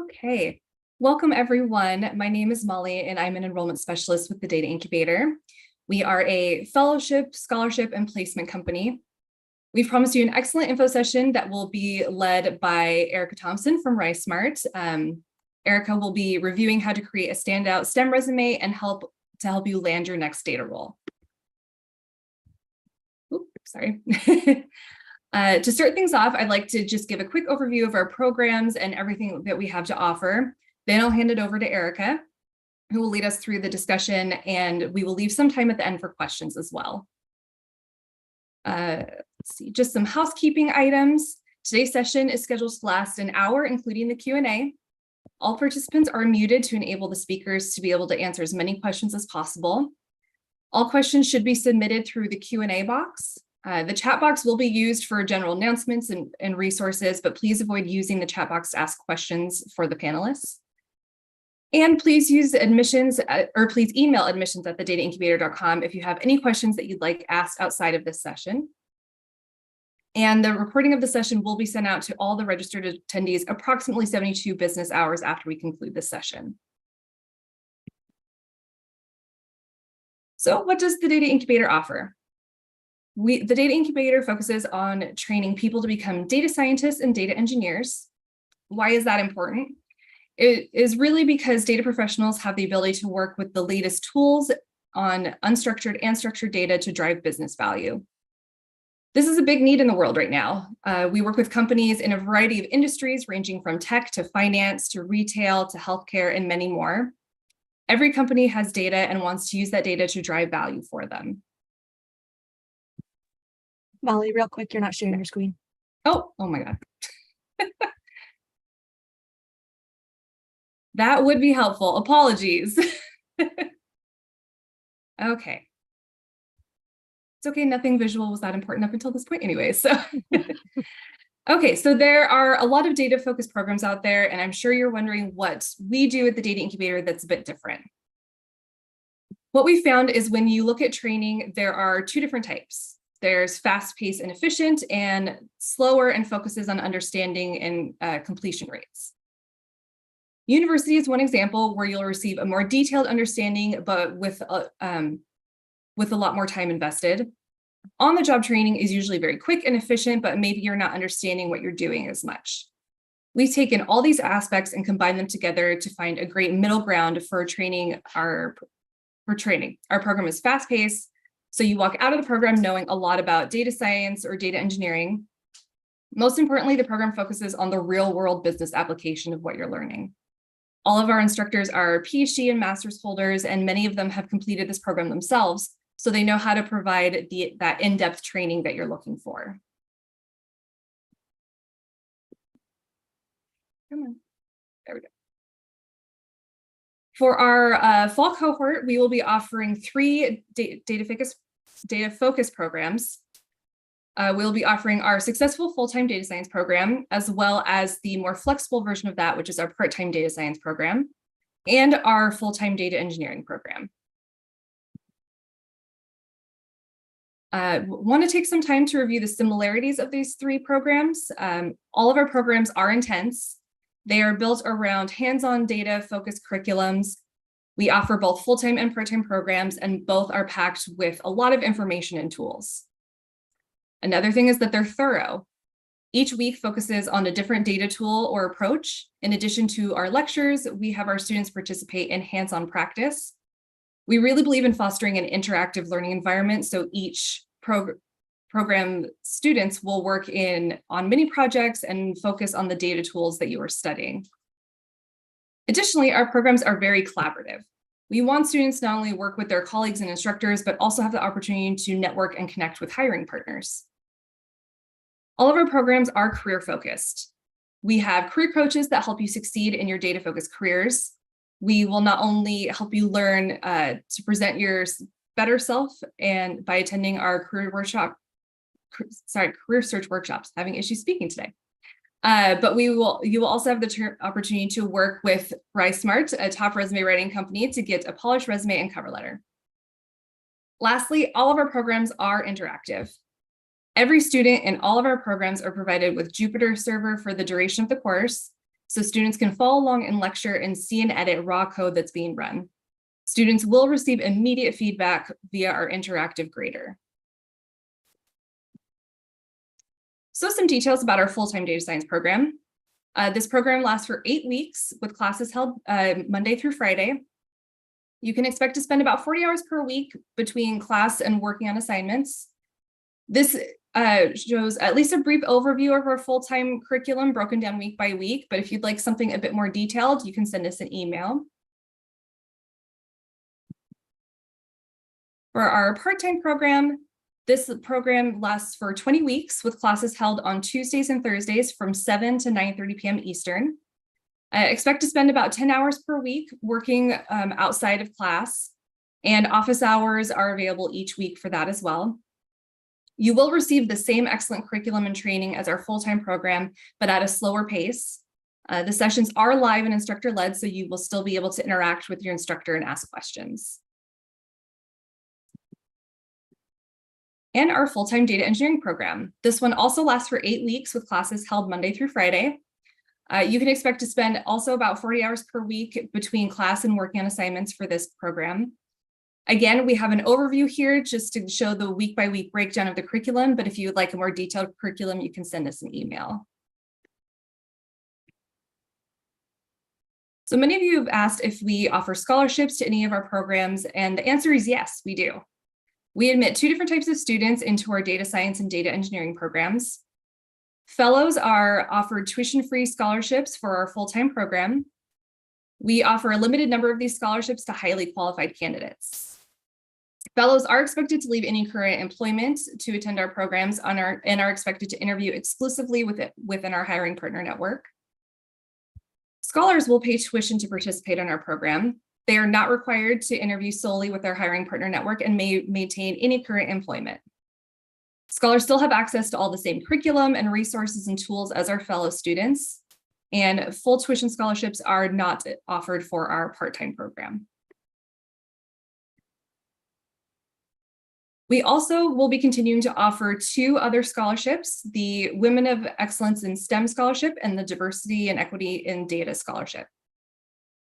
Okay, welcome everyone. My name is Molly and I'm an enrollment specialist with the Data Incubator. We are a fellowship, scholarship, and placement company. We've promised you an excellent info session that will be led by Erica Thompson from Risesmart. Erica will be reviewing how to create a standout STEM resume and help you land your next data role. Oops, sorry. To start things off, I'd like to just give a quick overview of our programs and everything that we have to offer. Then I'll hand it over to Erica, who will lead us through the discussion, and we will leave some time at the end for questions as well. Let's see, just some housekeeping items. Today's session is scheduled to last an hour, including the Q&A. All participants are muted to enable the speakers to be able to answer as many questions as possible. All questions should be submitted through the Q&A box. The chat box will be used for general announcements and resources, but please avoid using the chat box to ask questions for the panelists. And please use admissions, or please email admissions@thedataincubator.com if you have any questions that you'd like asked outside of this session. And the recording of the session will be sent out to all the registered attendees approximately 72 business hours after we conclude this session. So what does the Data Incubator offer? The Data Incubator focuses on training people to become data scientists and data engineers. Why is that important? It is really because data professionals have the ability to work with the latest tools on unstructured and structured data to drive business value. This is a big need in the world right now. We work with companies in a variety of industries, ranging from tech to finance to retail to healthcare and many more. Every company has data and wants to use that data to drive value for them. Molly, real quick, you're not sharing your screen. Oh my God. That would be helpful. Apologies. Okay. It's okay, nothing visual was that important up until this point anyway. So, okay, so there are a lot of data-focused programs out there, and I'm sure you're wondering what we do at the Data Incubator that's a bit different. What we found is when you look at training, there are two different types. There's fast-paced and efficient, and slower and focuses on understanding and completion rates. University is one example where you'll receive a more detailed understanding, but with a lot more time invested. On-the-job training is usually very quick and efficient, but maybe you're not understanding what you're doing as much. We've taken all these aspects and combined them together to find a great middle ground for training. Our program is fast-paced, so you walk out of the program knowing a lot about data science or data engineering. Most importantly, the program focuses on the real-world business application of what you're learning. All of our instructors are PhD and master's holders, and many of them have completed this program themselves, so they know how to provide that in-depth training that you're looking for. Come on. There we go. For our fall cohort, we will be offering 3 data-focused programs. We'll be offering our successful full-time data science program, as well as the more flexible version of that, which is our part-time data science program, and our full-time data engineering program. Want to take some time to review the similarities of these 3 programs. All of our programs are intense. They are built around hands-on data-focused curriculums. We offer both full-time and part-time programs, and both are packed with a lot of information and tools. Another thing is that they're thorough. Each week focuses on a different data tool or approach. In addition to our lectures, we have our students participate in hands-on practice. We really believe in fostering an interactive learning environment, so each program students will work on mini projects and focus on the data tools that you are studying. Additionally, our programs are very collaborative. We want students not only work with their colleagues and instructors, but also have the opportunity to network and connect with hiring partners. All of our programs are career-focused. We have career coaches that help you succeed in your data-focused careers. We will not only help you learn to present your better self and by attending our career search workshops, having issues speaking today. But you will also have the opportunity to work with Risesmart, a top resume writing company, to get a polished resume and cover letter. Lastly, all of our programs are interactive. Every student in all of our programs are provided with Jupyter Server for the duration of the course. so students can follow along in lecture and see and edit raw code that's being run. Students will receive immediate feedback via our interactive grader. So some details about our full-time data science program. This program lasts for 8 weeks with classes held Monday through Friday. You can expect to spend about 40 hours per week between class and working on assignments. This shows at least a brief overview of our full-time curriculum broken down week by week, but if you'd like something a bit more detailed, you can send us an email. For our part-time program, this program lasts for 20 weeks with classes held on Tuesdays and Thursdays from 7 to 9:30 p.m. Eastern. I expect to spend about 10 hours per week working outside of class, and office hours are available each week for that as well. You will receive the same excellent curriculum and training as our full-time program, but at a slower pace. The sessions are live and instructor-led, so you will still be able to interact with your instructor and ask questions. And our full-time data engineering program. This one also lasts for 8 weeks with classes held Monday through Friday. You can expect to spend also about 40 hours per week between class and working on assignments for this program. Again, we have an overview here just to show the week-by-week breakdown of the curriculum, but if you would like a more detailed curriculum, you can send us an email. So many of you have asked if we offer scholarships to any of our programs, and the answer is yes, we do. We admit 2 different types of students into our data science and data engineering programs. Fellows are offered tuition-free scholarships for our full-time program. We offer a limited number of these scholarships to highly qualified candidates. Fellows are expected to leave any current employment to attend our programs and are expected to interview exclusively within our hiring partner network. Scholars will pay tuition to participate in our program. They are not required to interview solely with our hiring partner network and may maintain any current employment. Scholars still have access to all the same curriculum and resources and tools as our fellow students, and full tuition scholarships are not offered for our part-time program. We also will be continuing to offer 2 other scholarships, the Women of Excellence in STEM Scholarship and the Diversity and Equity in Data Scholarship.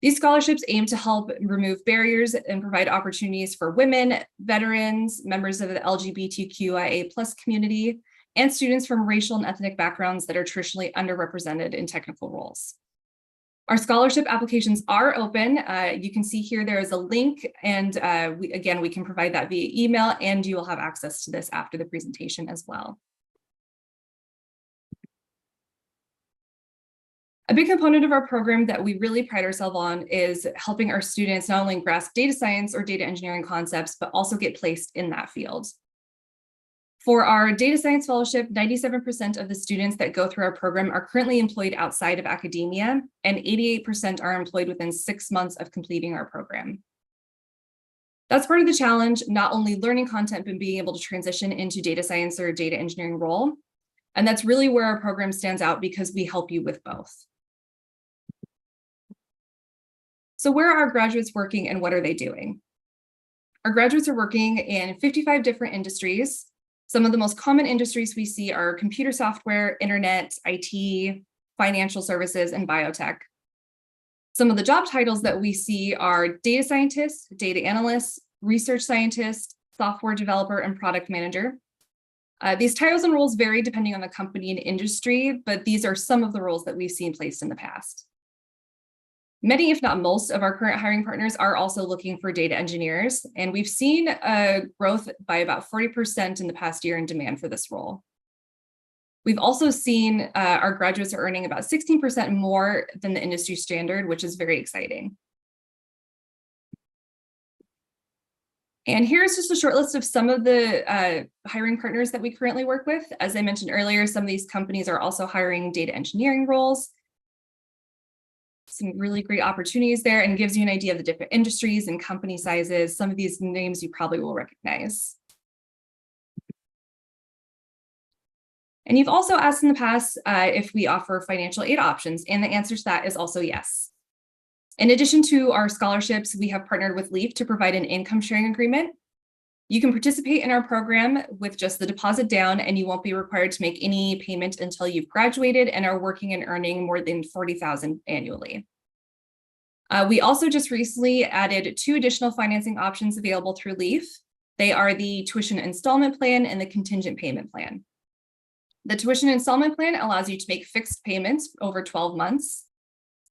These scholarships aim to help remove barriers and provide opportunities for women, veterans, members of the LGBTQIA+ community, and students from racial and ethnic backgrounds that are traditionally underrepresented in technical roles. Our scholarship applications are open. You can see here there is a link, and we can provide that via email, and you will have access to this after the presentation as well. A big component of our program that we really pride ourselves on is helping our students not only grasp data science or data engineering concepts, but also get placed in that field. For our data science fellowship, 97% of the students that go through our program are currently employed outside of academia, and 88% are employed within 6 months of completing our program. That's part of the challenge, not only learning content, but being able to transition into data science or data engineering role. And that's really where our program stands out because we help you with both. So where are our graduates working and what are they doing? Our graduates are working in 55 different industries. Some of the most common industries we see are computer software, internet, IT, financial services, and biotech. Some of the job titles that we see are data scientists, data analysts, research scientists, software developer, and product manager. These titles and roles vary depending on the company and industry, but these are some of the roles that we've seen placed in the past. Many, if not most, of our current hiring partners are also looking for data engineers, and we've seen a growth by about 40% in the past year in demand for this role. We've also seen our graduates are earning about 16% more than the industry standard, which is very exciting. And here's just a short list of some of the hiring partners that we currently work with. As I mentioned earlier, some of these companies are also hiring data engineering roles. Some really great opportunities there, and gives you an idea of the different industries and company sizes. Some of these names you probably will recognize. And you've also asked in the past if we offer financial aid options, and the answer to that is also yes. In addition to our scholarships, we have partnered with LEAF to provide an income sharing agreement. You can participate in our program with just the deposit down, and you won't be required to make any payment until you've graduated and are working and earning more than $40,000 annually. We also just recently added 2 additional financing options available through LEAF. They are the tuition installment plan and the contingent payment plan. The tuition installment plan allows you to make fixed payments over 12 months.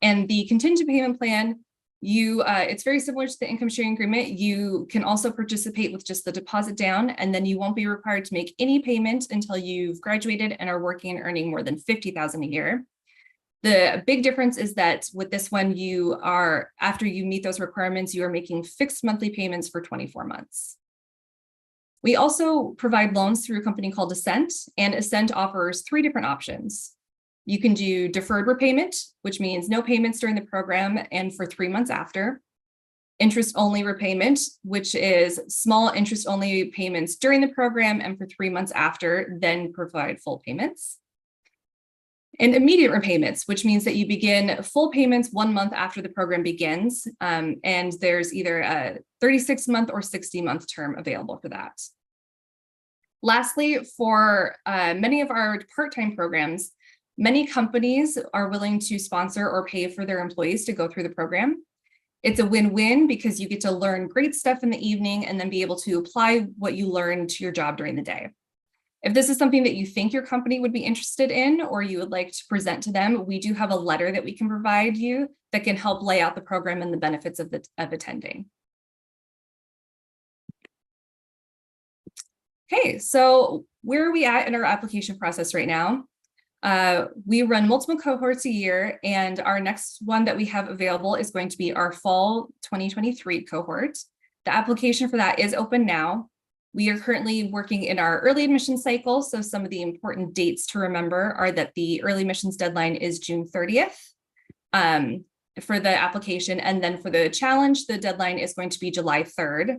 And the contingent payment plan, it's very similar to the income sharing agreement. You can also participate with just the deposit down, and then you won't be required to make any payment until you've graduated and are working and earning more than $50,000 a year. The big difference is that with this one, after you meet those requirements, you are making fixed monthly payments for 24 months. We also provide loans through a company called Ascent, and Ascent offers 3 different options. You can do deferred repayment, which means no payments during the program and for 3 months after. Interest-only repayment, which is small interest-only payments during the program and for 3 months after, then provide full payments. And immediate repayments, which means that you begin full payments 1 month after the program begins, and there's either a 36-month or 60-month term available for that. Lastly, for many of our part-time programs, many companies are willing to sponsor or pay for their employees to go through the program. It's a win-win because you get to learn great stuff in the evening and then be able to apply what you learned to your job during the day. If this is something that you think your company would be interested in or you would like to present to them, we do have a letter that we can provide you that can help lay out the program and the benefits of attending. Okay, so where are we at in our application process right now? We run multiple cohorts a year, and our next one that we have available is going to be our fall 2023 cohort. The application for that is open now. We are currently working in our early admission cycle, so some of the important dates to remember are that the early admissions deadline is June 30th for the application, and then for the challenge, the deadline is going to be July 3rd.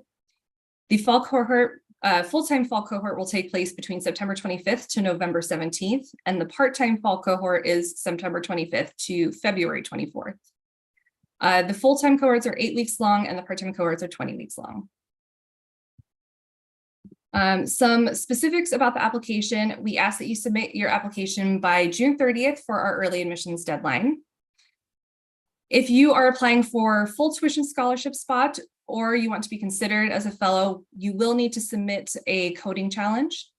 The fall cohort, full-time fall cohort will take place between September 25th to November 17th, and the part-time fall cohort is September 25th to February 24th. The full-time cohorts are 8 weeks long, and the part-time cohorts are 20 weeks long. Some specifics about the application: we ask that you submit your application by June 30th for our early admissions deadline. If you are applying for full tuition scholarship spot or you want to be considered as a fellow, you will need to submit a coding challenge.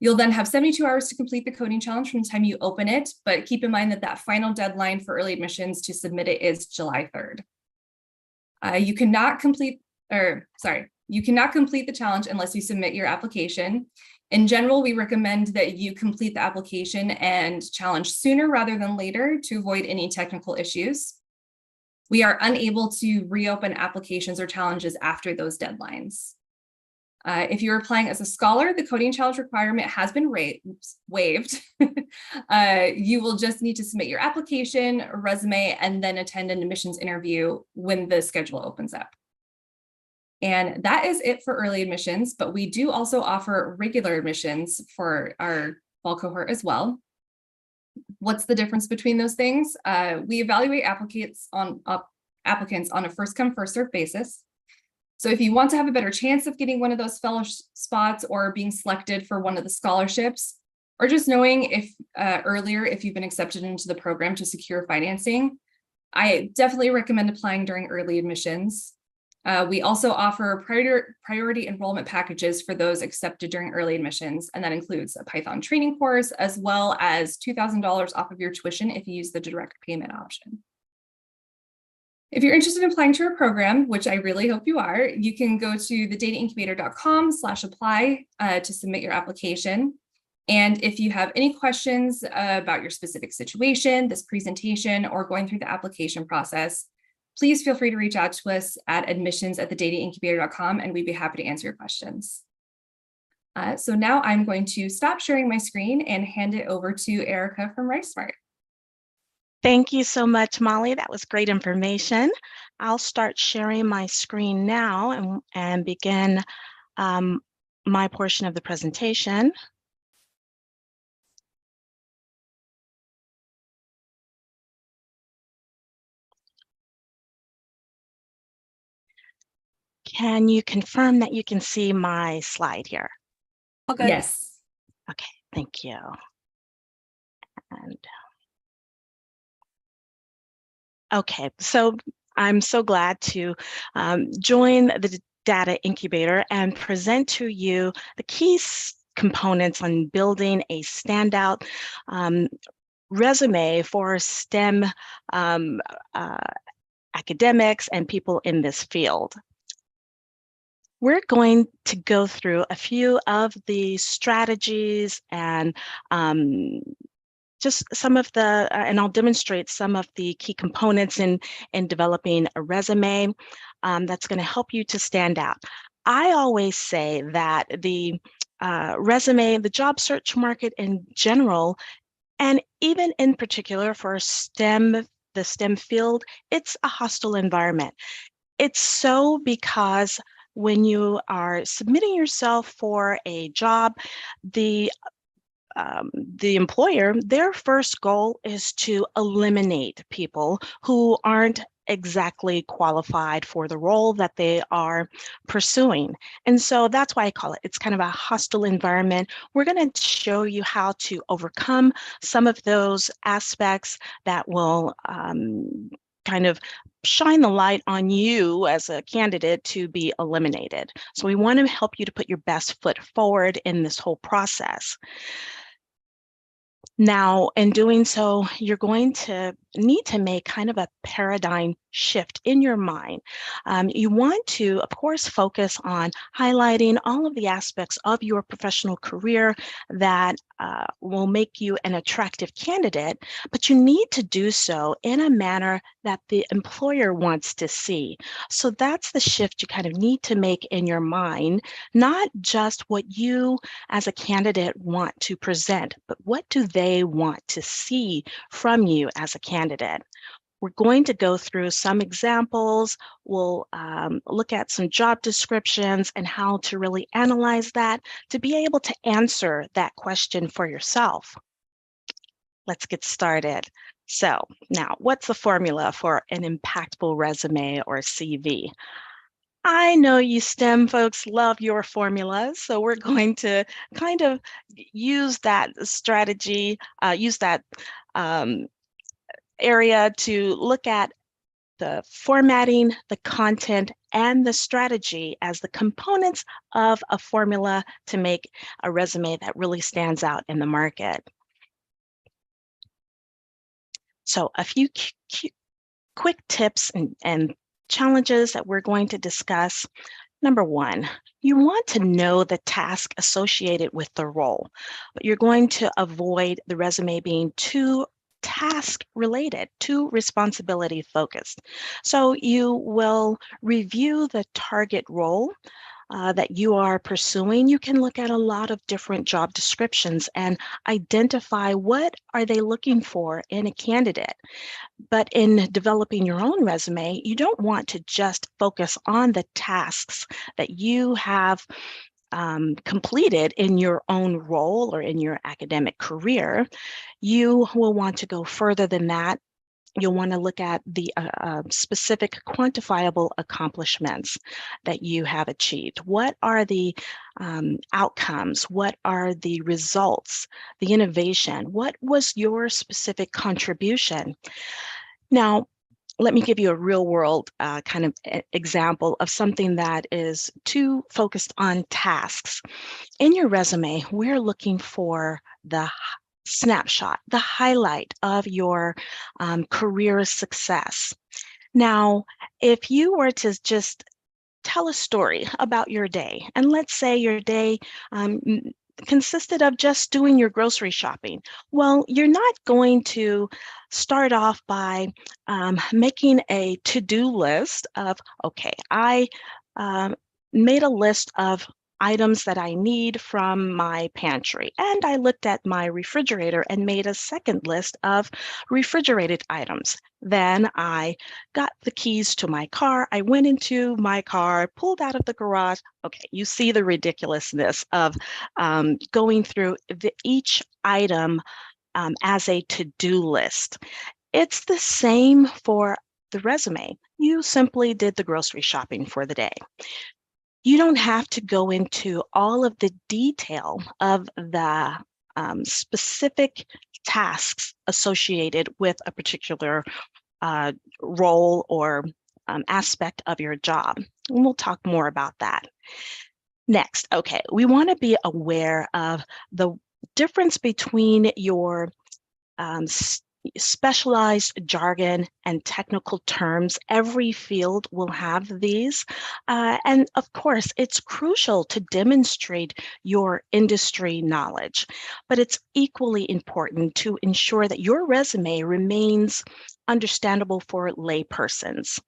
You'll then have 72 hours to complete the coding challenge from the time you open it, but keep in mind that that final deadline for early admissions to submit it is July 3rd. You cannot complete the challenge unless you submit your application. In general, we recommend that you complete the application and challenge sooner rather than later to avoid any technical issues. We are unable to reopen applications or challenges after those deadlines. If you're applying as a scholar, the coding challenge requirement has been waived. You will just need to submit your application, resume, and then attend an admissions interview when the schedule opens up. And that is it for early admissions, but we do also offer regular admissions for our fall cohort as well. What's the difference between those things? We evaluate applicants on a first come, first served basis. So if you want to have a better chance of getting one of those fellow spots or being selected for one of the scholarships, or just knowing if earlier if you've been accepted into the program to secure financing, I definitely recommend applying during early admissions. We also offer priority enrollment packages for those accepted during early admissions, and that includes a Python training course, as well as $2,000 off of your tuition if you use the direct payment option. If you're interested in applying to our program, which I really hope you are, you can go to thedataincubator.com/apply to submit your application. And if you have any questions about your specific situation, this presentation, or going through the application process, please feel free to reach out to us at admissions@thedataincubator.com, and we'd be happy to answer your questions. So now I'm going to stop sharing my screen and hand it over to Erica from Risesmart. Thank you so much, Molly. That was great information. I'll start sharing my screen now and begin my portion of the presentation. Can you confirm that you can see my slide here? Okay. Yes. Okay, thank you. And okay, so I'm so glad to join the data incubator and present to you the key components on building a standout resume for STEM academics and people in this field. We're going to go through a few of the strategies and just some of the, and I'll demonstrate some of the key components in developing a resume that's going to help you to stand out. I always say that the resume, the job search market in general, and even in particular for STEM, the STEM field, it's a hostile environment. It's so because when you are submitting yourself for a job, the employer, their first goal is to eliminate people who aren't exactly qualified for the role that they are pursuing. And so that's why I call it, it's kind of a hostile environment. We're going to show you how to overcome some of those aspects that will kind of shine the light on you as a candidate to be eliminated. So we want to help you to put your best foot forward in this whole process. Now, in doing so, you're going to need to make kind of a paradigm shift in your mind. You want to, of course, focus on highlighting all of the aspects of your professional career that will make you an attractive candidate, but you need to do so in a manner that the employer wants to see. So that's the shift you kind of need to make in your mind, not just what you as a candidate want to present, but what do they want to see from you as a candidate? We're going to go through some examples. We'll look at some job descriptions and how to really analyze that to be able to answer that question for yourself. Let's get started. So now, what's the formula for an impactful resume or CV? I know you STEM folks love your formulas, so we're going to kind of use that strategy, use that area to look at the formatting, the content, and the strategy as the components of a formula to make a resume that really stands out in the market. So a few quick tips and challenges that we're going to discuss. Number one, you want to know the task associated with the role, but you're going to avoid the resume being too task related, too responsibility focused. So you will review the target role that you are pursuing. You can look at a lot of different job descriptions and identify what are they looking for in a candidate. But in developing your own resume, you don't want to just focus on the tasks that you have completed in your own role or in your academic career. You will want to go further than that. You'll want to look at the specific quantifiable accomplishments that you have achieved. What are the outcomes? What are the results, the innovation? What was your specific contribution? Now, let me give you a real world kind of example of something that is too focused on tasks. In your resume, we're looking for the snapshot, the highlight of your career success. Now, if you were to just tell a story about your day, and let's say your day consisted of just doing your grocery shopping. Well, you're not going to start off by making a to-do list of, okay, I made a list of items that I need from my pantry. And I looked at my refrigerator and made a second list of refrigerated items. Then I got the keys to my car. I went into my car, pulled out of the garage. Okay, you see the ridiculousness of going through each item as a to-do list. It's the same for the resume. You simply did the grocery shopping for the day. You don't have to go into all of the detail of the specific tasks associated with a particular role or aspect of your job. And we'll talk more about that. Next, okay, we want to be aware of the difference between your specialized jargon and technical terms. Every field will have these. And of course, it's crucial to demonstrate your industry knowledge, but it's equally important to ensure that your resume remains understandable for laypersons.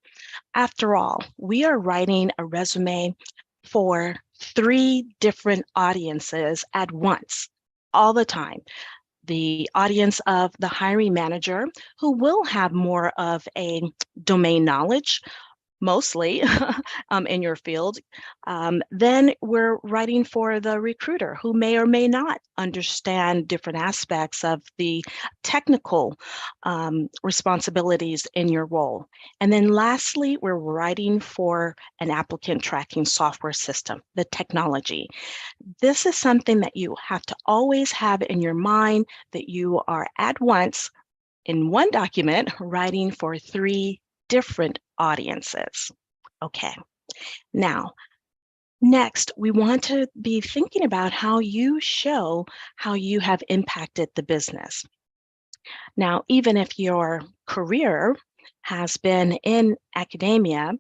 After all, we are writing a resume for 3 different audiences at once, all the time. The audience of the hiring manager, who will have more of a domain knowledge, mostly in your field. Then we're writing for the recruiter, who may or may not understand different aspects of the technical responsibilities in your role. And then lastly, we're writing for an applicant tracking software system, the technology. This is something that you have to always have in your mind, that you are at once in one document writing for 3 different audiences. Okay, now, next, we want to be thinking about how you show how you have impacted the business. Now, even if your career has been in academia,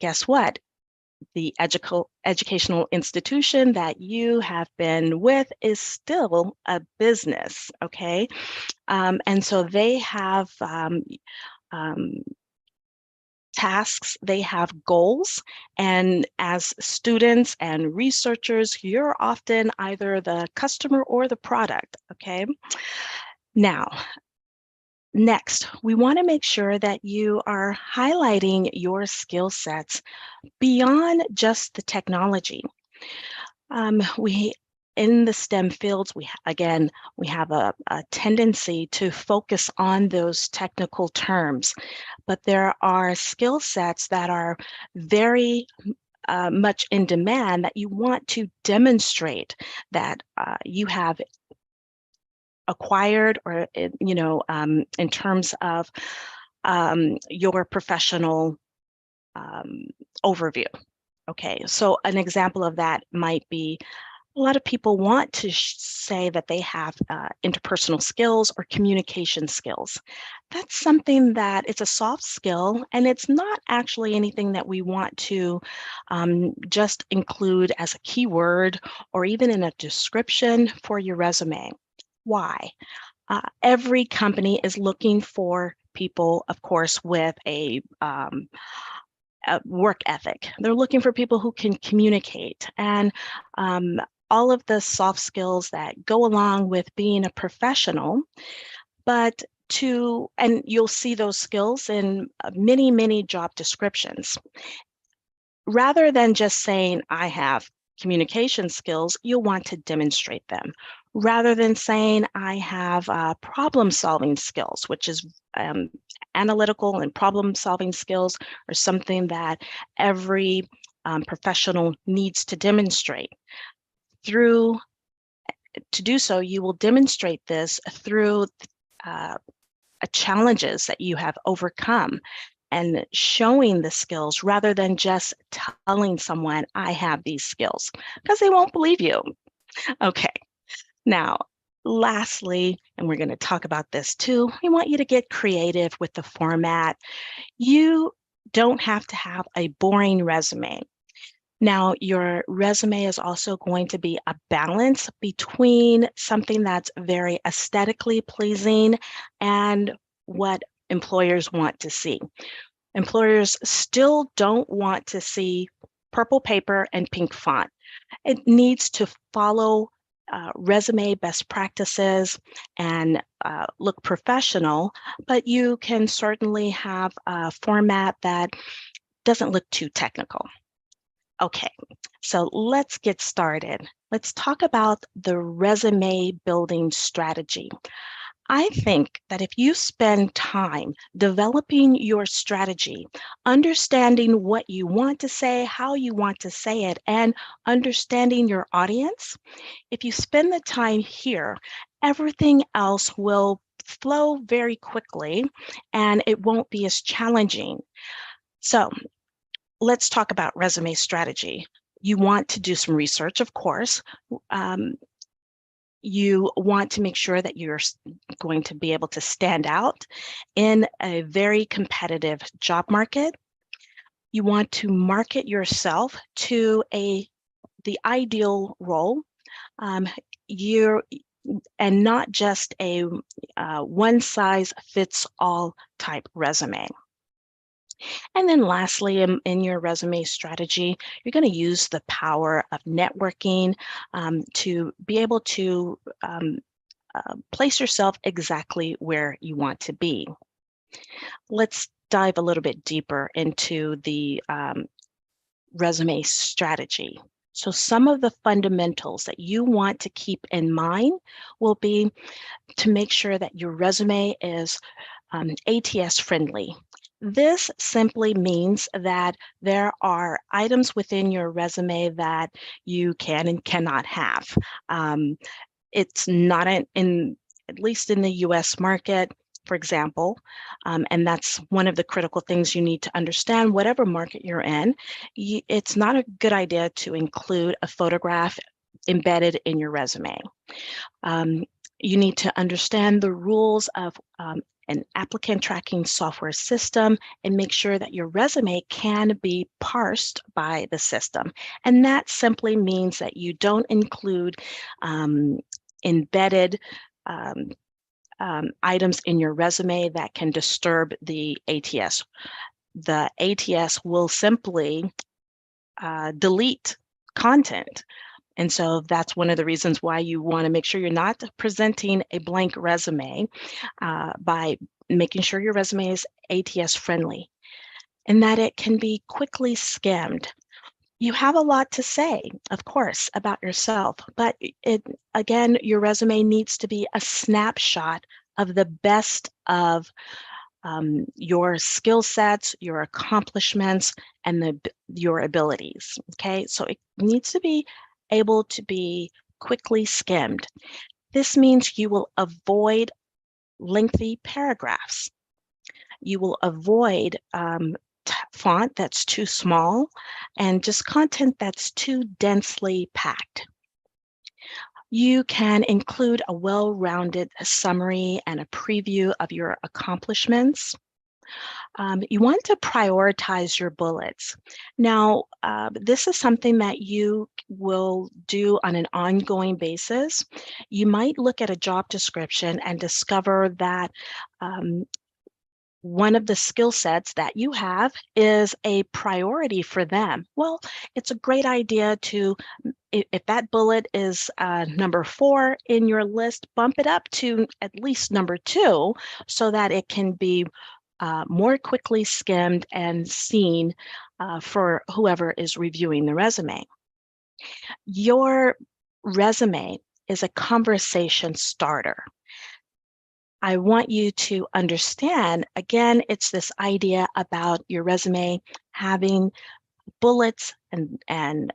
guess what? The educational institution that you have been with is still a business, okay? And so they have tasks, they have goals, and as students and researchers, you're often either the customer or the product, okay? Now, next, we want to make sure that you are highlighting your skill sets beyond just the technology. In the STEM fields, we have a tendency to focus on those technical terms, but there are skill sets that are very much in demand that you want to demonstrate that you have acquired, or in terms of your professional overview. Okay, so an example of that might be, a lot of people want to say that they have interpersonal skills or communication skills. That's something that it's a soft skill, and it's not actually anything that we want to just include as a keyword or even in a description for your resume. Why? Every company is looking for people, of course, with a work ethic. They're looking for people who can communicate, and all of the soft skills that go along with being a professional. But and you'll see those skills in many, many job descriptions. Rather than just saying, I have communication skills, you'll want to demonstrate them. Rather than saying, I have problem-solving skills, which is analytical and problem-solving skills are something that every professional needs to demonstrate. To do so, you will demonstrate this through challenges that you have overcome and showing the skills, rather than just telling someone, I have these skills, because they won't believe you. Okay, now, lastly, and we're going to talk about this too, we want you to get creative with the format. You don't have to have a boring resume. Now, your resume is also going to be a balance between something that's very aesthetically pleasing and what employers want to see. Employers still don't want to see purple paper and pink font. It needs to follow resume best practices and look professional, but you can certainly have a format that doesn't look too technical. Okay, so let's get started. Let's talk about the resume building strategy. I think that if you spend time developing your strategy, understanding what you want to say, how you want to say it, and understanding your audience, if you spend the time here, everything else will flow very quickly and it won't be as challenging. So let's talk about resume strategy. You want to do some research, of course. You want to make sure that you're going to be able to stand out in a very competitive job market. You want to market yourself to the ideal role. And not just a one-size-fits-all type resume. And then lastly, in your resume strategy, you're going to use the power of networking to be able to place yourself exactly where you want to be. Let's dive a little bit deeper into the resume strategy. So some of the fundamentals that you want to keep in mind will be to make sure that your resume is ATS friendly. This simply means that there are items within your resume that you can and cannot have. It's not at least in the US market, for example, and that's one of the critical things you need to understand, whatever market you're in, it's not a good idea to include a photograph embedded in your resume. You need to understand the rules of an applicant tracking software system and make sure that your resume can be parsed by the system. And that simply means that you don't include embedded items in your resume that can disturb the ATS. The ATS will simply delete content. And so that's one of the reasons why you want to make sure you're not presenting a blank resume by making sure your resume is ATS friendly and that it can be quickly skimmed. You have a lot to say, of course, about yourself, but again, your resume needs to be a snapshot of the best of your skill sets, your accomplishments, and your abilities, okay? So it needs to be able to be quickly skimmed. This means you will avoid lengthy paragraphs. You will avoid font that's too small and just content that's too densely packed. You can include a well-rounded summary and a preview of your accomplishments. You want to prioritize your bullets. Now, this is something that you will do on an ongoing basis. You might look at a job description and discover that one of the skill sets that you have is a priority for them. Well, it's a great idea to, if that bullet is number 4 in your list, bump it up to at least number 2 so that it can be more quickly skimmed and seen for whoever is reviewing the resume. Your resume is a conversation starter. I want you to understand, again, it's this idea about your resume having bullets and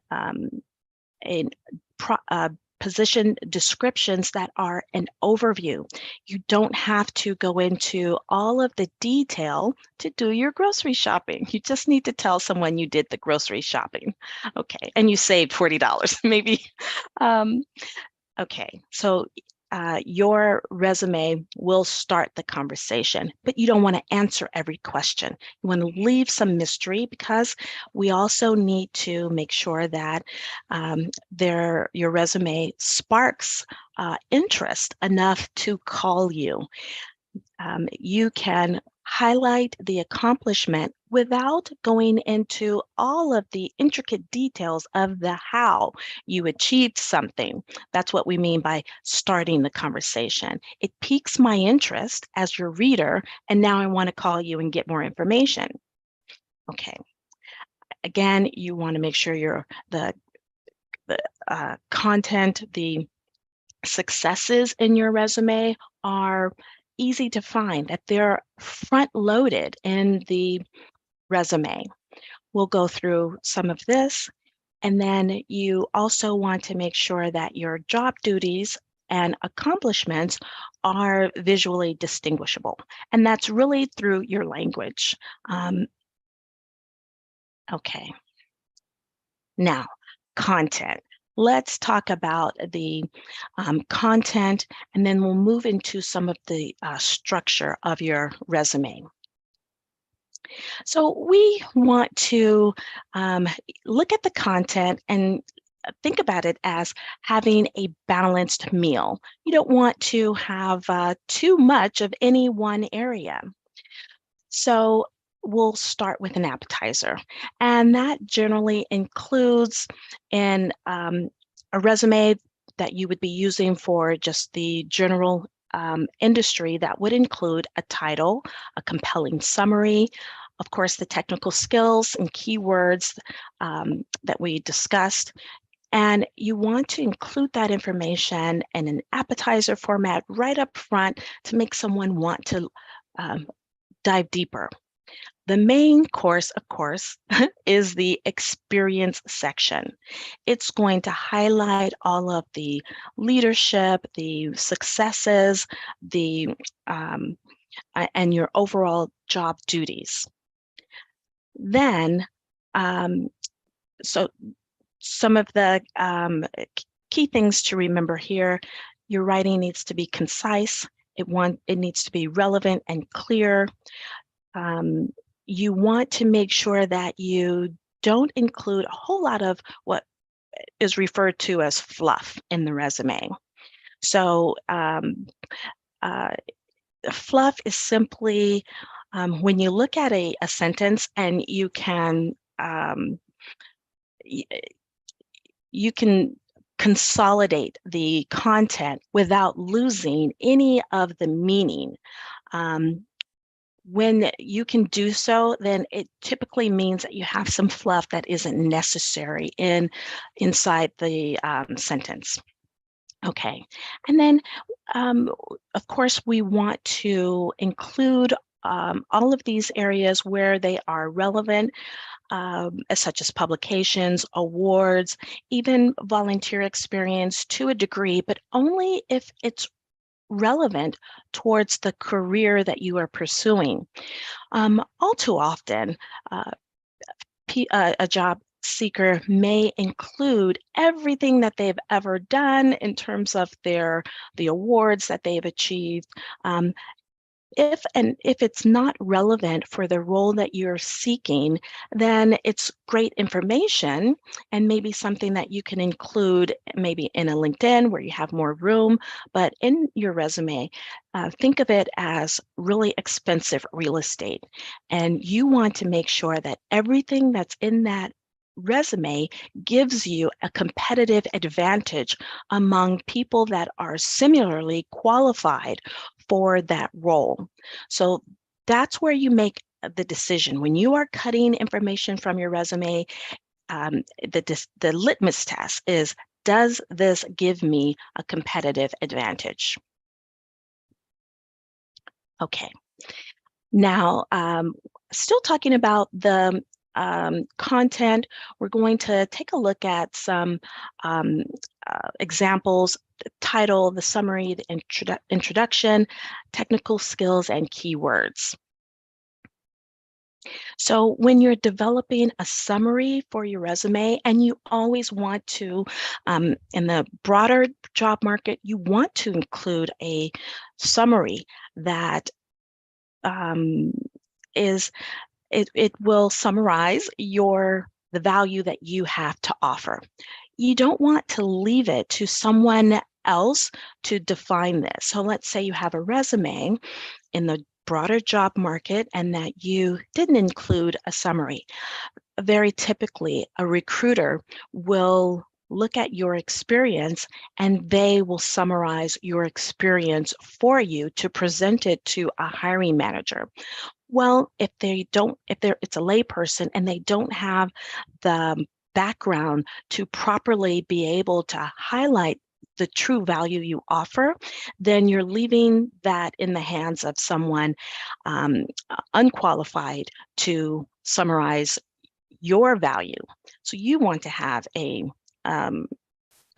position descriptions that are an overview. You don't have to go into all of the detail to do your grocery shopping. You just need to tell someone you did the grocery shopping. Okay, and you saved $40, maybe. Okay, so your resume will start the conversation, but you don't want to answer every question. You want to leave some mystery because we also need to make sure that your resume sparks interest enough to call you. You can highlight the accomplishment without going into all of the intricate details of the how you achieved something. That's what we mean by starting the conversation. It piques my interest as your reader, and now I want to call you and get more information. Okay. Again, you want to make sure the content, the successes in your resume are easy to find, that they're front-loaded in the resume. We'll go through some of this, and then you also want to make sure that your job duties and accomplishments are visually distinguishable, and that's really through your language. Okay, now content. Let's talk about the content, and then we'll move into some of the structure of your resume. So we want to look at the content and think about it as having a balanced meal. You don't want to have too much of any one area. So we'll start with an appetizer, and that generally includes in a resume that you would be using for just the general industry. That would include a title, a compelling summary, of course, the technical skills and keywords that we discussed. And you want to include that information in an appetizer format right up front to make someone want to dive deeper. The main course, of course, is the experience section. It's going to highlight all of the leadership, the successes, and your overall job duties. Then, so some of the key things to remember here: your writing needs to be concise. It needs to be relevant and clear. You want to make sure that you don't include a whole lot of what is referred to as fluff in the resume. So fluff is simply when you look at a sentence and you can consolidate the content without losing any of the meaning. When you can do so, then it typically means that you have some fluff that isn't necessary inside the sentence. Okay, and then of course we want to include all of these areas where they are relevant, such as publications, awards, even volunteer experience to a degree, but only if it's relevant towards the career that you are pursuing. All too often, a job seeker may include everything that they've ever done in terms of the awards that they've achieved. If it's not relevant for the role that you're seeking, then it's great information and maybe something that you can include maybe in a LinkedIn where you have more room, but in your resume, think of it as really expensive real estate. And you want to make sure that everything that's in that resume gives you a competitive advantage among people that are similarly qualified for that role. So that's where you make the decision. When you are cutting information from your resume, the litmus test is, does this give me a competitive advantage? Okay. Now, still talking about the content, we're going to take a look at some examples: the title, the summary, the introduction, technical skills, and keywords. So when you're developing a summary for your resume, and you always want to, in the broader job market, you want to include a summary that it will summarize the value that you have to offer. You don't want to leave it to someone else to define this. So let's say you have a resume in the broader job market and that you didn't include a summary. Very typically, a recruiter will look at your experience and they will summarize your experience for you to present it to a hiring manager. Well, if it's a layperson and they don't have the background to properly be able to highlight the true value you offer, then you're leaving that in the hands of someone unqualified to summarize your value. So you want to have a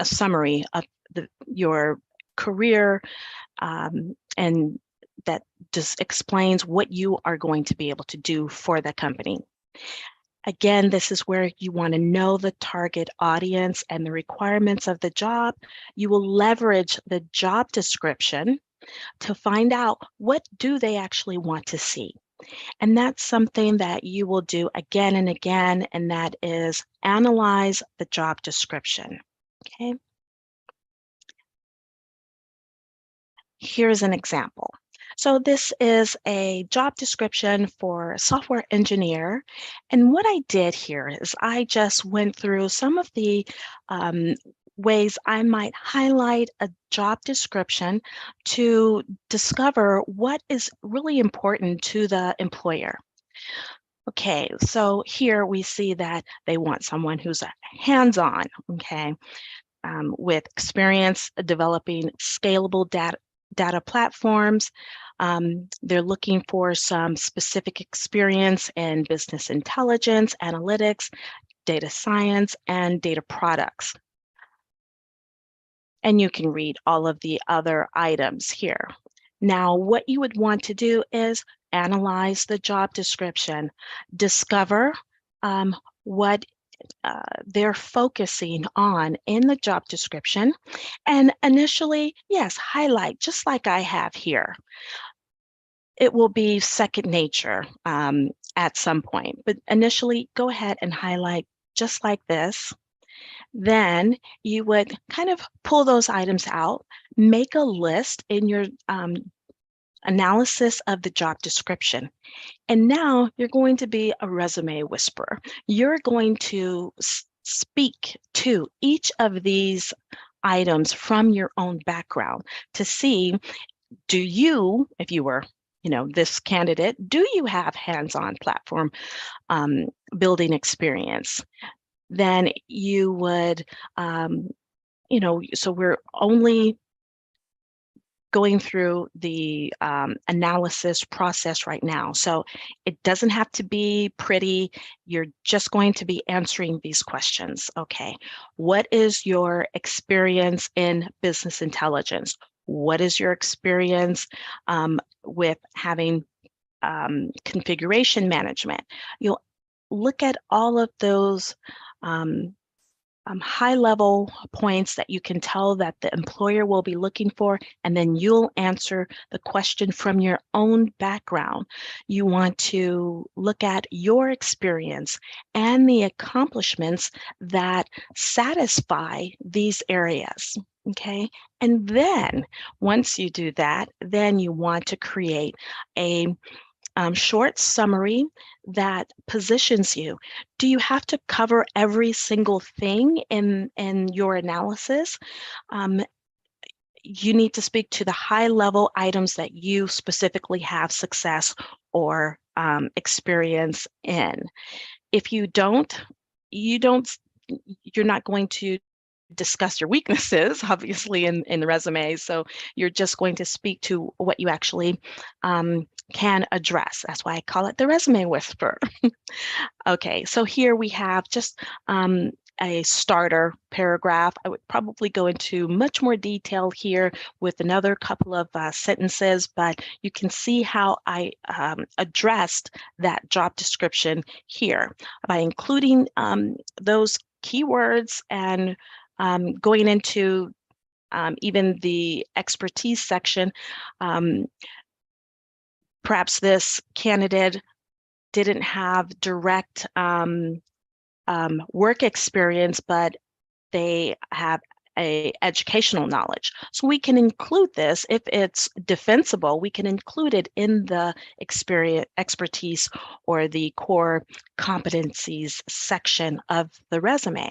summary of your career, and that just explains what you are going to be able to do for the company. Again, this is where you want to know the target audience and the requirements of the job. You will leverage the job description to find out what do they actually want to see. And that's something that you will do again and again, and that is analyze the job description. Okay. Here's an example. So this is a job description for a software engineer. And what I did here is I just went through some of the ways I might highlight a job description to discover what is really important to the employer. Okay, so here we see that they want someone who's hands-on, okay, with experience developing scalable data platforms. They're looking for some specific experience in business intelligence, analytics, data science, and data products. And you can read all of the other items here. Now, what you would want to do is analyze the job description, discover what they're focusing on in the job description, and initially, yes, highlight, just like I have here. It will be second nature at some point, but initially go ahead and highlight just like this. Then you would kind of pull those items out, make a list in your analysis of the job description. And now you're going to be a resume whisperer. You're going to speak to each of these items from your own background to see, do you, if you were, this candidate, do you have hands-on platform building experience? Then you would, so we're only going through the analysis process right now. So it doesn't have to be pretty. You're just going to be answering these questions. Okay, what is your experience in business intelligence? What is your experience with having configuration management? You'll look at all of those high-level points that you can tell that the employer will be looking for, and then you'll answer the question from your own background. You want to look at your experience and the accomplishments that satisfy these areas, okay? And then once you do that, then you want to create a short summary that positions you. Do you have to cover every single thing in your analysis? You need to speak to the high-level items that you specifically have success or experience in. If you don't, you're not going to discuss your weaknesses, obviously, in the resume. So you're just going to speak to what you actually can address. That's why I call it the resume whisperer. Okay, so here we have just a starter paragraph. I would probably go into much more detail here with another couple of sentences, but you can see how I addressed that job description here by including those keywords and going into even the expertise section. Perhaps this candidate didn't have direct work experience, but they have a educational knowledge. So we can include this, if it's defensible, we can include it in the expertise or the core competencies section of the resume.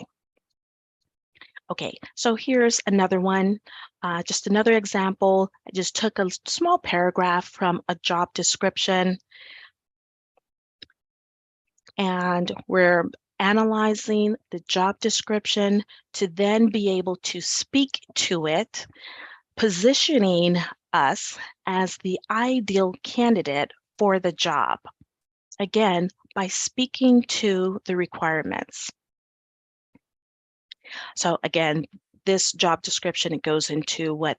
Okay, so here's another one, just another example. I just took a small paragraph from a job description, and we're analyzing the job description to then be able to speak to it, positioning us as the ideal candidate for the job. Again, by speaking to the requirements. So again, this job description, it goes into what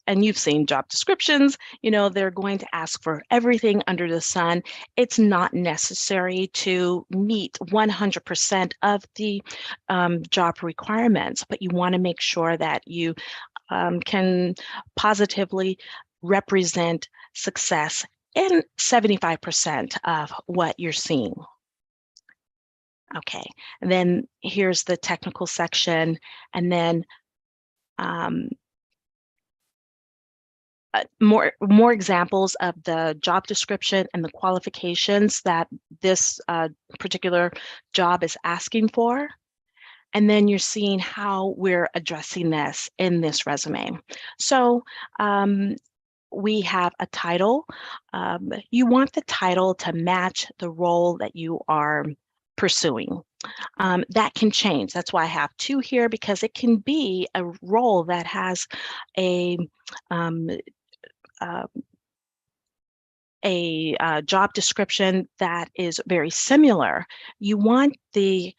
and you've seen job descriptions, they're going to ask for everything under the sun. It's not necessary to meet 100% of the job requirements, but you want to make sure that you can positively represent success in 75% of what you're seeing. Okay, and then here's the technical section, and then more examples of the job description and the qualifications that this particular job is asking for. And then you're seeing how we're addressing this in this resume. So we have a title. You want the title to match the role that you are pursuing. That can change. That's why I have two here, because it can be a role that has a job description that is very similar. You want the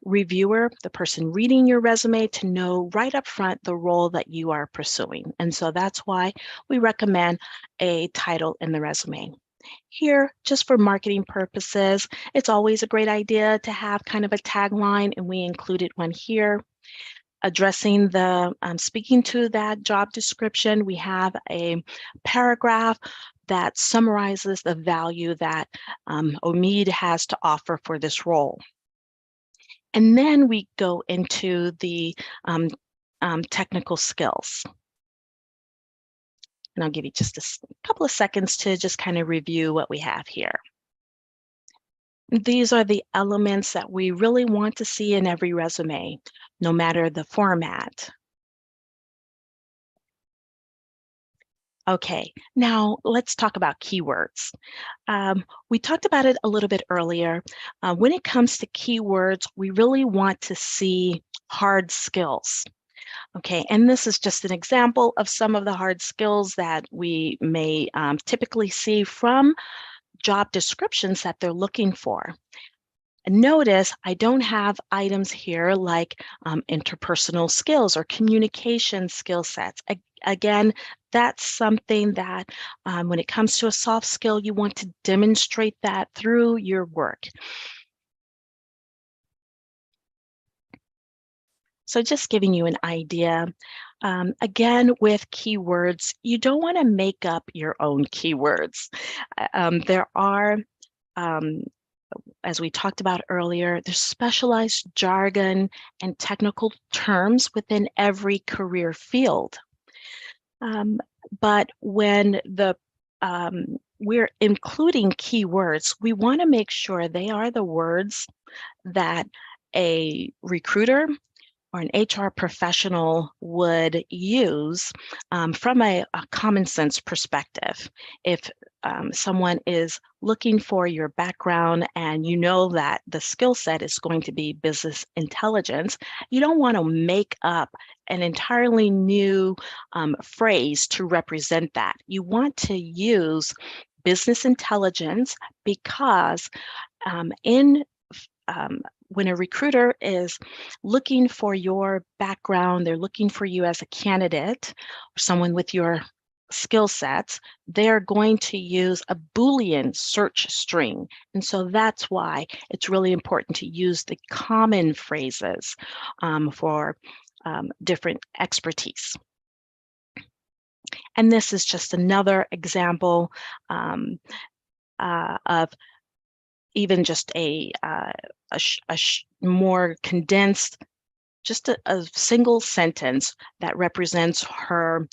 reviewer, the person reading your resume, to know right up front the role that you are pursuing. And so that's why we recommend a title in the resume. Here, just for marketing purposes, it's always a great idea to have kind of a tagline, and we included one here. Addressing the, speaking to that job description, we have a paragraph that summarizes the value that Omid has to offer for this role. And then we go into the technical skills. And I'll give you just a couple of seconds to just kind of review what we have here. These are the elements that we really want to see in every resume, no matter the format. Okay, now let's talk about keywords. We talked about it a little bit earlier. When it comes to keywords, we really want to see hard skills. Okay, and this is just an example of some of the hard skills that we may typically see from job descriptions that they're looking for. Notice I don't have items here like interpersonal skills or communication skill sets. Again, that's something that when it comes to a soft skill, you want to demonstrate that through your work. So just giving you an idea, again, with keywords, you don't want to make up your own keywords. There are, as we talked about earlier, there's specialized jargon and technical terms within every career field. But when we're including keywords, we want to make sure they are the words that a recruiter or an HR professional would use from a common sense perspective. If someone is looking for your background and you know that the skill set is going to be business intelligence, you don't want to make up an entirely new phrase to represent that. You want to use business intelligence because when a recruiter is looking for your background, they're looking for you as a candidate or someone with your skill sets, they're going to use a Boolean search string. And so that's why it's really important to use the common phrases for different expertise. And this is just another example of even just a more condensed, just a single sentence that represents her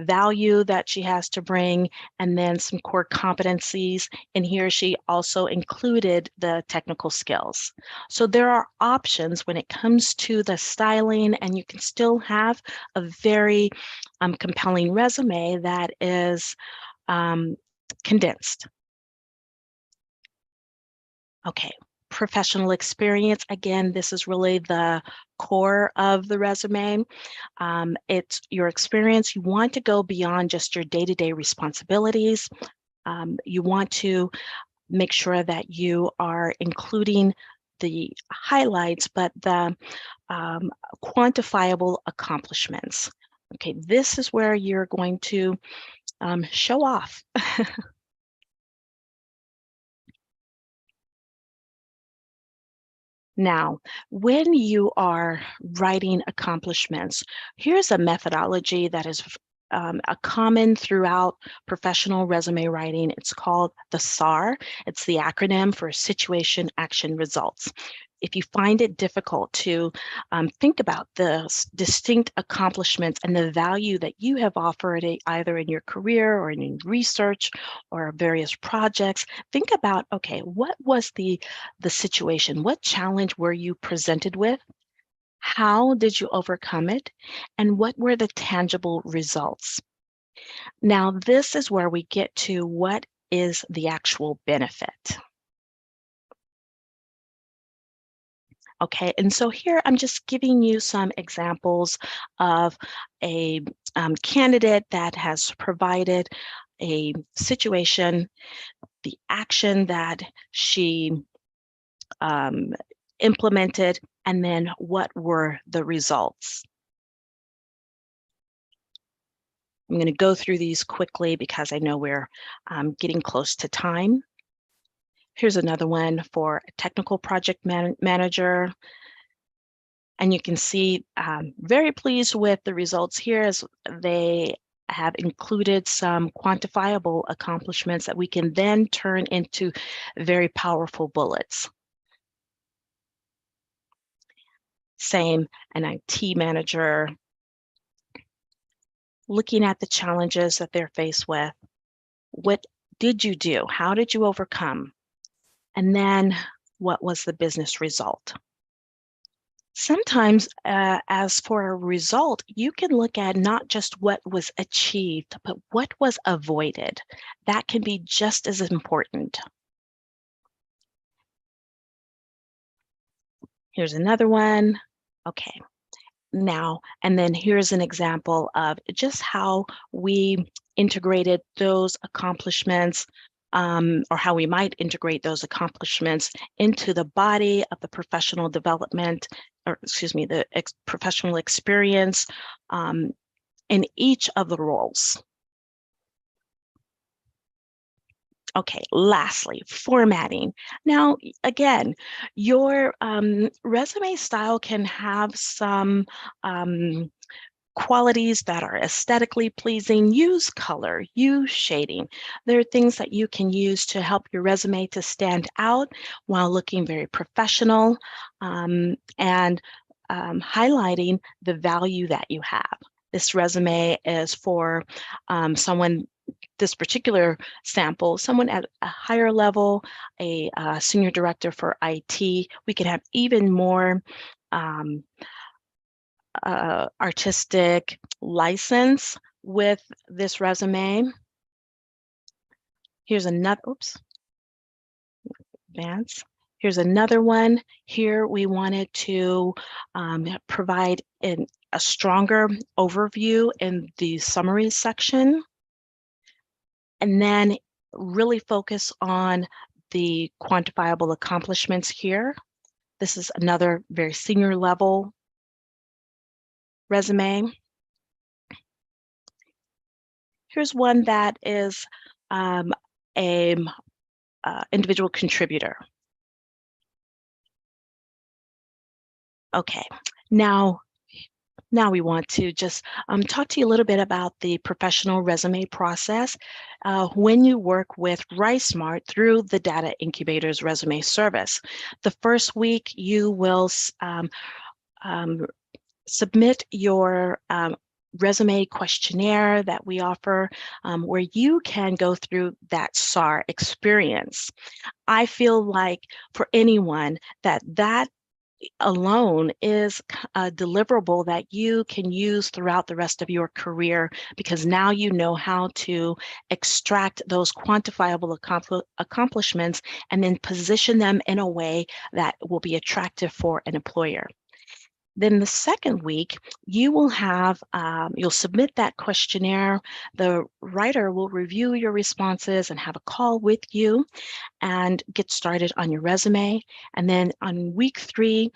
value that she has to bring, and then some core competencies. And here she also included the technical skills. So there are options when it comes to the styling, and you can still have a very compelling resume that is condensed. Okay, professional experience. Again, this is really the core of the resume. It's your experience. You want to go beyond just your day-to-day responsibilities. You want to make sure that you are including the highlights, but the quantifiable accomplishments. Okay, this is where you're going to show off. Now, when you are writing accomplishments, here's a methodology that is a common throughout professional resume writing. It's called the SAR. It's the acronym for Situation, Action, Results. If you find it difficult to think about the distinct accomplishments and the value that you have offered either in your career or in research or various projects, think about, okay, what was the situation? What challenge were you presented with? How did you overcome it? And what were the tangible results? Now, this is where we get to what is the actual benefit. Okay, and so here I'm just giving you some examples of a candidate that has provided a situation, the action that she implemented, and then what were the results. I'm going to go through these quickly because I know we're getting close to time. Here's another one for a technical project manager. And you can see very pleased with the results here as they have included some quantifiable accomplishments that we can then turn into very powerful bullets. Same, an IT manager, looking at the challenges that they're faced with. What did you do? How did you overcome? And then what was the business result? Sometimes, as for a result, you can look at not just what was achieved, but what was avoided. That can be just as important. Here's another one. Okay. Now, and then here's an example of just how we integrated those accomplishments or how we might integrate those accomplishments into the body of the professional development, or excuse me, the professional experience in each of the roles. Okay, lastly, formatting. Now, again, your resume style can have some qualities that are aesthetically pleasing. Use color, use shading. There are things that you can use to help your resume to stand out while looking very professional and highlighting the value that you have. This resume is for someone, this particular sample, someone at a higher level, a senior director for IT. We can have even more artistic license with this resume. Here's another, oops, advance. Here's another one. Here we wanted to provide a stronger overview in the summary section, and then really focus on the quantifiable accomplishments here. This is another very senior level resume. Here's one that is a individual contributor. Okay, now we want to just talk to you a little bit about the professional resume process when you work with Risesmart through the Data Incubator's resume service. The first week you will submit your resume questionnaire that we offer where you can go through that SAR experience. I feel like for anyone that alone is a deliverable that you can use throughout the rest of your career, because now you know how to extract those quantifiable accomplishments and then position them in a way that will be attractive for an employer. Then the second week, you will have, you'll submit that questionnaire. The writer will review your responses and have a call with you and get started on your resume. And then on week 3,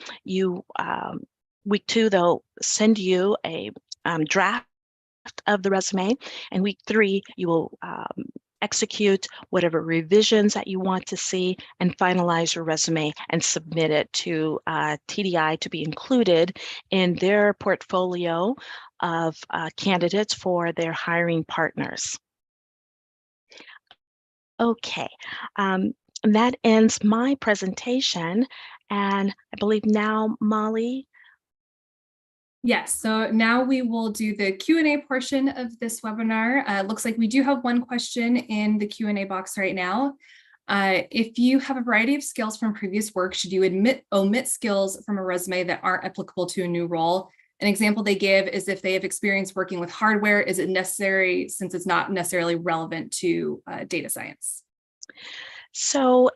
week 2, they'll send you a draft of the resume. And week 3, you will execute whatever revisions that you want to see and finalize your resume and submit it to TDI to be included in their portfolio of candidates for their hiring partners. Okay, that ends my presentation, and I believe now, Molly. Yes, so now we will do the Q&A portion of this webinar. Looks like we do have one question in the Q&A box right now. If you have a variety of skills from previous work, should you omit skills from a resume that aren't applicable to a new role? An example they give is if they have experience working with hardware, is it necessary since it's not necessarily relevant to data science? So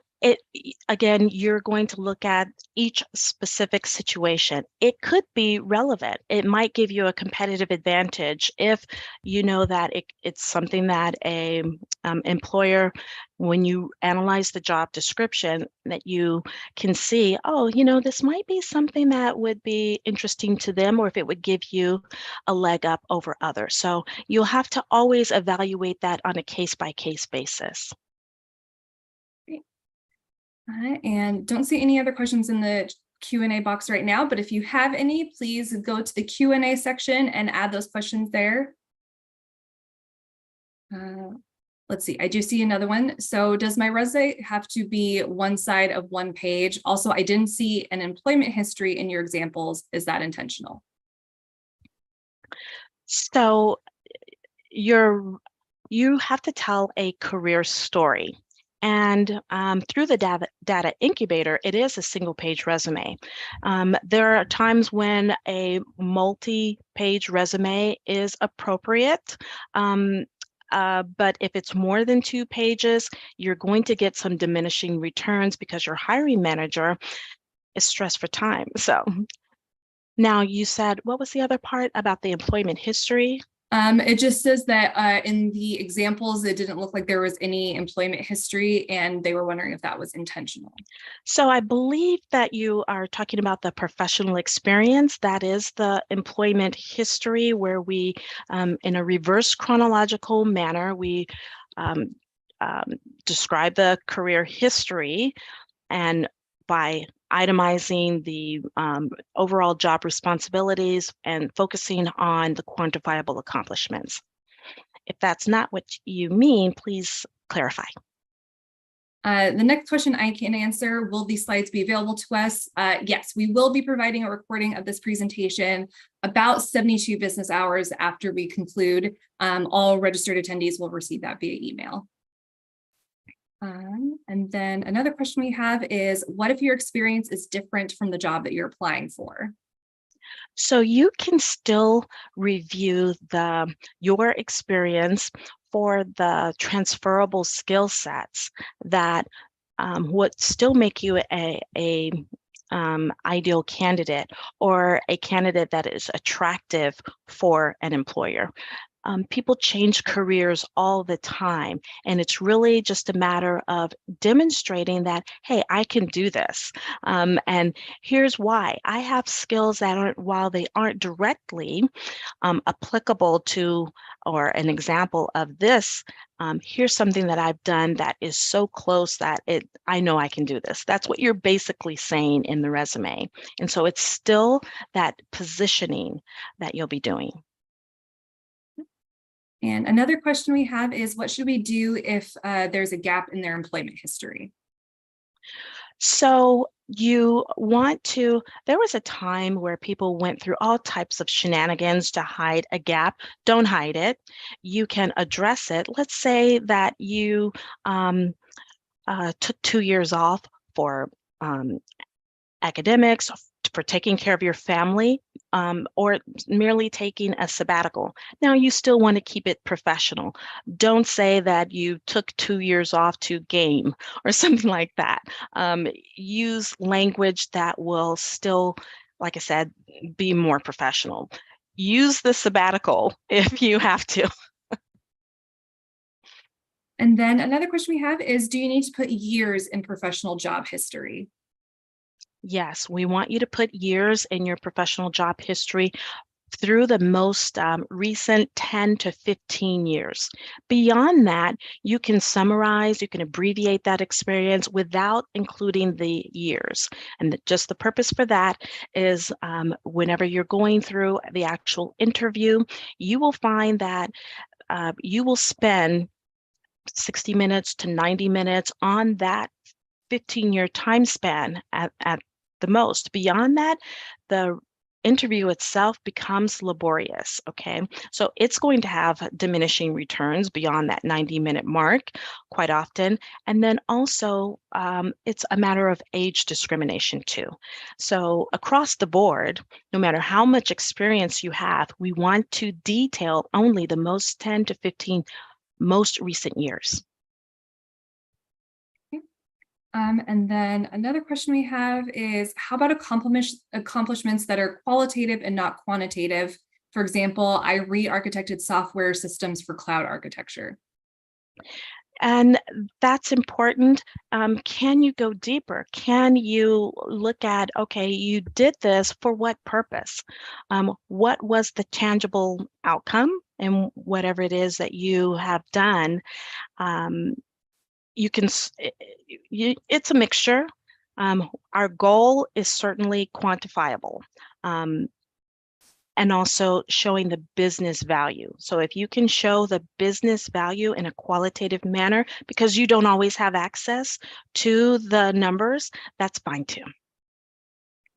again, you're going to look at each specific situation. It could be relevant. It might give you a competitive advantage if you know that it's something that a employer, when you analyze the job description, that you can see, oh, this might be something that would be interesting to them, or if it would give you a leg up over others. So you'll have to always evaluate that on a case-by-case basis. And don't see any other questions in the Q&A box right now, but if you have any, please go to the Q&A section and add those questions there. Let's see, I do see another one. So does my resume have to be one side of one page? Also, I didn't see an employment history in your examples. Is that intentional? So you have to tell a career story. And through the data incubator, it is a single-page resume. There are times when a multi-page resume is appropriate. But if it's more than 2 pages, you're going to get some diminishing returns because your hiring manager is stressed for time. So now you said, what was the other part about the employment history? It just says that in the examples, it didn't look like there was any employment history, and they were wondering if that was intentional. So I believe that you are talking about the professional experience. That is the employment history, where we, in a reverse chronological manner, we describe the career history, and by itemizing the overall job responsibilities and focusing on the quantifiable accomplishments. If that's not what you mean, please clarify. The next question I can answer, will these slides be available to us? Yes, we will be providing a recording of this presentation about 72 business hours after we conclude. All registered attendees will receive that via email. And then another question we have is, what if your experience is different from the job that you're applying for? So you can still review your experience for the transferable skill sets that would still make you a ideal candidate, or a candidate that is attractive for an employer. People change careers all the time, and it's really just a matter of demonstrating that, hey, I can do this. And here's why. I have skills that while they aren't directly applicable to, or an example of this, here's something that I've done that is so close that I know I can do this. That's what you're basically saying in the resume. And so it's still that positioning that you'll be doing. And another question we have is, what should we do if there's a gap in their employment history? So you want to, there was a time where people went through all types of shenanigans to hide a gap. Don't hide it. You can address it. Let's say that you took 2 years off for academics, for taking care of your family, or merely taking a sabbatical. Now, you still want to keep it professional. Don't say that you took 2 years off to game or something like that. Use language that will still, like I said, be more professional. Use the sabbatical if you have to. And then another question we have is, do you need to put years in professional job history? Yes, we want you to put years in your professional job history through the most recent 10 to 15 years. Beyond that, you can summarize, you can abbreviate that experience without including the years. And just the purpose for that is whenever you're going through the actual interview, you will find that you will spend 60 minutes to 90 minutes on that 15-year time span at the most. Beyond that, the interview itself becomes laborious, okay? So it's going to have diminishing returns beyond that 90-minute mark quite often. And then also, it's a matter of age discrimination too. So across the board, no matter how much experience you have, we want to detail only the most 10 to 15 most recent years. And then another question we have is, how about accomplishments that are qualitative and not quantitative? For example, I re-architected software systems for cloud architecture. And that's important. Can you go deeper? Can you look at, okay, you did this for what purpose? What was the tangible outcome? And whatever it is that you have done, you can, it's a mixture. Our goal is certainly quantifiable. And also showing the business value. So if you can show the business value in a qualitative manner, because you don't always have access to the numbers, that's fine too.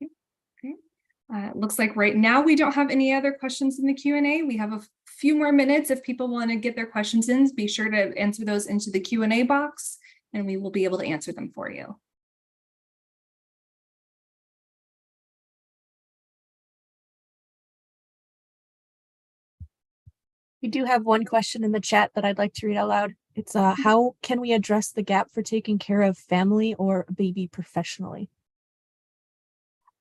Okay. Looks like right now we don't have any other questions in the Q&A. We have a few more minutes. If people want to get their questions in, be sure to answer those into the Q&A box, and we will be able to answer them for you. We do have one question in the chat that I'd like to read out loud. It's how can we address the gap for taking care of family or a baby professionally?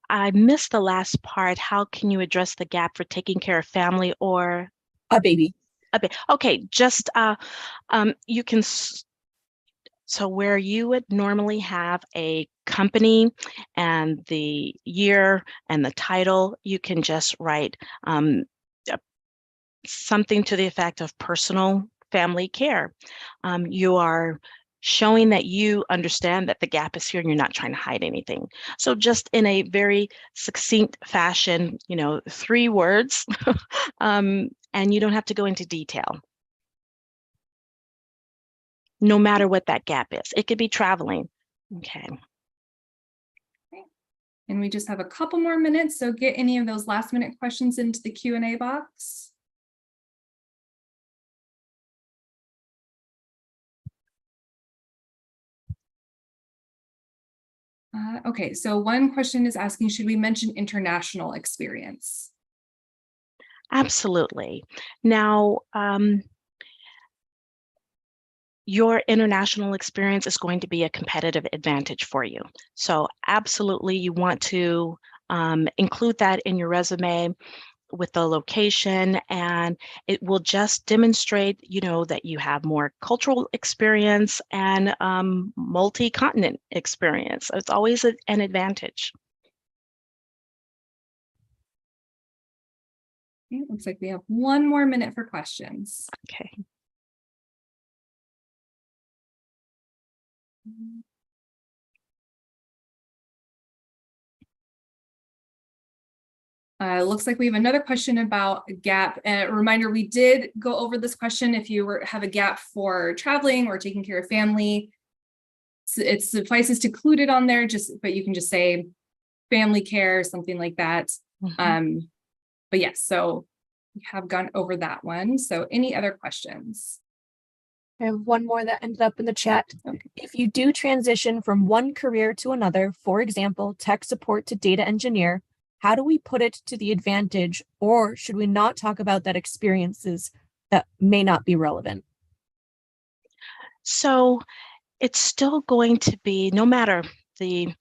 I missed the last part. How can you address the gap for taking care of family or A baby. a baby? Okay, just you can. So where you would normally have a company and the year and the title, you can just write something to the effect of personal family care. You are showing that you understand that the gap is here and you're not trying to hide anything. So just in a very succinct fashion, 3 words, and you don't have to go into detail. No matter what that gap is. It could be traveling. Okay. And we just have a couple more minutes, so get any of those last minute questions into the Q&A box. Okay, so one question is asking, should we mention international experience? Absolutely. Now, your international experience is going to be a competitive advantage for you. So absolutely, you want to include that in your resume with the location, and it will just demonstrate, that you have more cultural experience and multi-continent experience. It's always an advantage. Okay, looks like we have one more minute for questions. Okay. Looks like we have another question about a gap. A reminder, we did go over this question. If you have a gap for traveling or taking care of family, it suffices to include it on there, but you can just say family care, something like that. Mm-hmm. But yes, so we have gone over that one. So any other questions? I have one more that ended up in the chat. Okay. If you do transition from one career to another, for example, tech support to data engineer, how do we put it to the advantage, or should we not talk about that experiences that may not be relevant? So it's still going to be, no matter the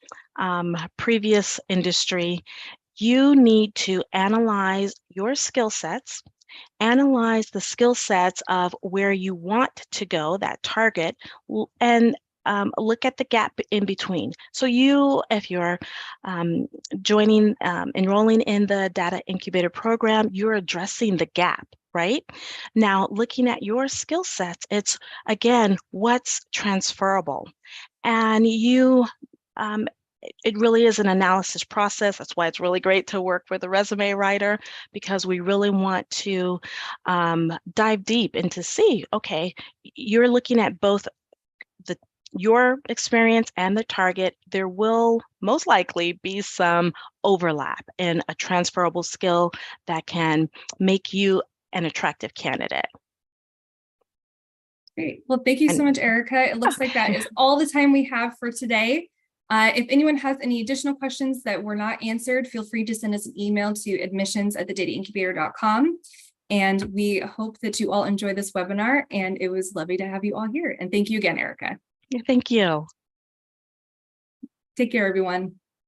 previous industry, you need to analyze your skill sets, analyze the skill sets of where you want to go, that target, and look at the gap in between. So if you're enrolling in the data incubator program, you're addressing the gap, right? Now, looking at your skill sets, it's, again, what's transferable. And it really is an analysis process. That's why it's really great to work with a resume writer, because we really want to dive deep into see, okay, you're looking at both your experience and the target. There will most likely be some overlap in a transferable skill that can make you an attractive candidate. Great. Well, thank you so much, Erica. It looks like that is all the time we have for today. If anyone has any additional questions that were not answered, feel free to send us an email to admissions@thedataincubator.com. And we hope that you all enjoy this webinar, and it was lovely to have you all here. And thank you again, Erica. Thank you. Take care, everyone.